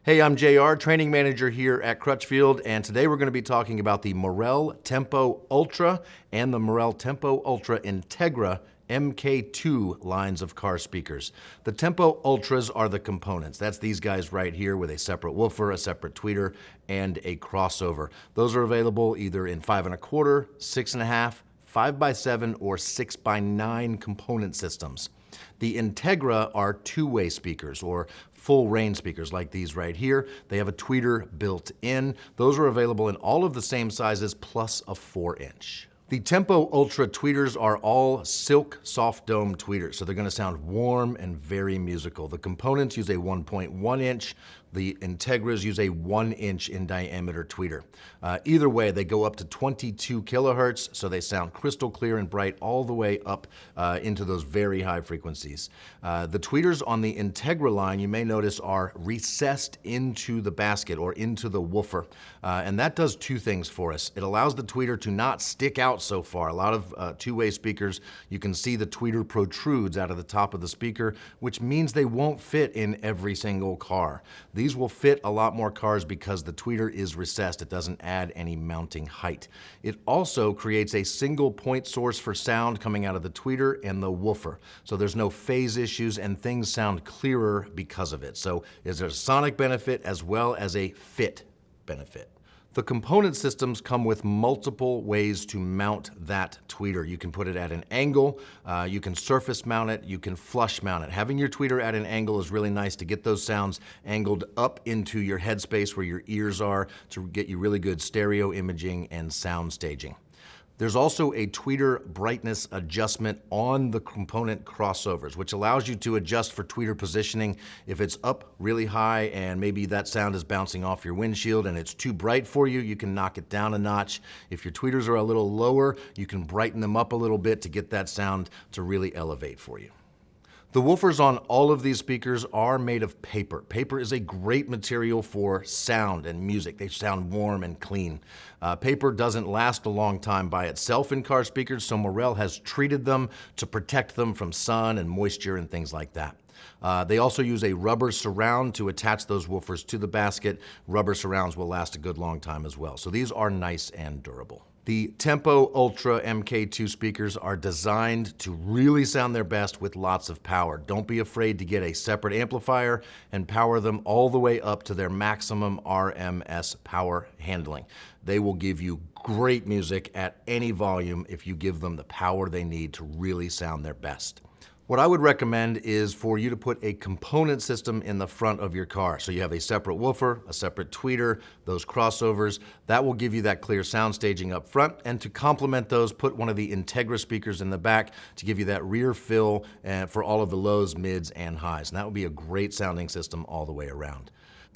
Hey, I'm JR, training manager here at Crutchfield, and today we're going to be talking about the Morel Tempo Ultra and the Morel Tempo Ultra Integra MKII lines of car speakers. The Tempo Ultras are the components. That's these guys right here with a separate woofer, a separate tweeter, and a crossover. Those are available either in 5 1/4, 6 1/2, 5x7, or 6x9 component systems. The Integra are two-way speakers or full range speakers like these right here. They have a tweeter built in. Those are available in all of the same sizes plus a 4-inch. The Tempo Ultra tweeters are all silk soft dome tweeters, so they're going to sound warm and very musical. The components use a 1.1 inch. The Integras use a 1-inch in diameter tweeter. Either way, they go up to 22 kilohertz, so they sound crystal clear and bright all the way up into those very high frequencies. The tweeters on the Integra line, you may notice, are recessed into the basket or into the woofer. And that does two things for us. It allows the tweeter to not stick out so far. A lot of two-way speakers, you can see the tweeter protrudes out of the top of the speaker, which means they won't fit in every single car. These will fit a lot more cars because the tweeter is recessed. It doesn't add any mounting height. It also creates a single point source for sound coming out of the tweeter and the woofer. So there's no phase issues and things sound clearer because of it. So there's a sonic benefit as well as a fit benefit. The component systems come with multiple ways to mount that tweeter. You can put it at an angle, you can surface mount it, you can flush mount it. Having your tweeter at an angle is really nice to get those sounds angled up into your headspace where your ears are to get you really good stereo imaging and sound staging. There's also a tweeter brightness adjustment on the component crossovers, which allows you to adjust for tweeter positioning. If it's up really high and maybe that sound is bouncing off your windshield and it's too bright for you, you can knock it down a notch. If your tweeters are a little lower, you can brighten them up a little bit to get that sound to really elevate for you. The woofers on all of these speakers are made of paper. Paper is a great material for sound and music. They sound warm and clean. Paper doesn't last a long time by itself in car speakers, so Morel has treated them to protect them from sun and moisture and things like that. They also use a rubber surround to attach those woofers to the basket. Rubber surrounds will last a good long time as well. So these are nice and durable. The Tempo Ultra MKII speakers are designed to really sound their best with lots of power. Don't be afraid to get a separate amplifier and power them all the way up to their maximum RMS power handling. They will give you great music at any volume if you give them the power they need to really sound their best. What I would recommend is for you to put a component system in the front of your car. So you have a separate woofer, a separate tweeter, those crossovers. That will give you that clear sound staging up front. And to complement those, put one of the Integra speakers in the back to give you that rear fill for all of the lows, mids, and highs. And that would be a great sounding system all the way around.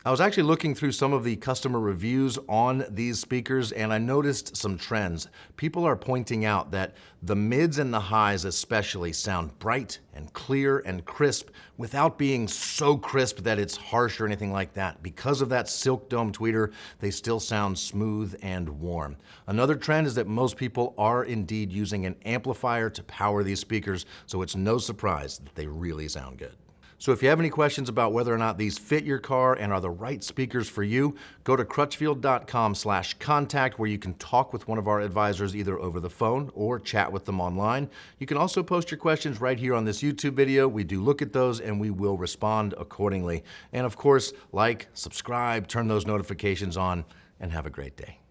I was actually looking through some of the customer reviews on these speakers and I noticed some trends. People are pointing out that the mids and the highs especially sound bright and clear and crisp without being so crisp that it's harsh or anything like that. Because of that silk dome tweeter, they still sound smooth and warm. Another trend is that most people are indeed using an amplifier to power these speakers, so it's no surprise that they really sound good. So if you have any questions about whether or not these fit your car and are the right speakers for you, go to crutchfield.com/contact where you can talk with one of our advisors either over the phone or chat with them online. You can also post your questions right here on this YouTube video. We do look at those and we will respond accordingly. And of course, like, subscribe, turn those notifications on, and have a great day.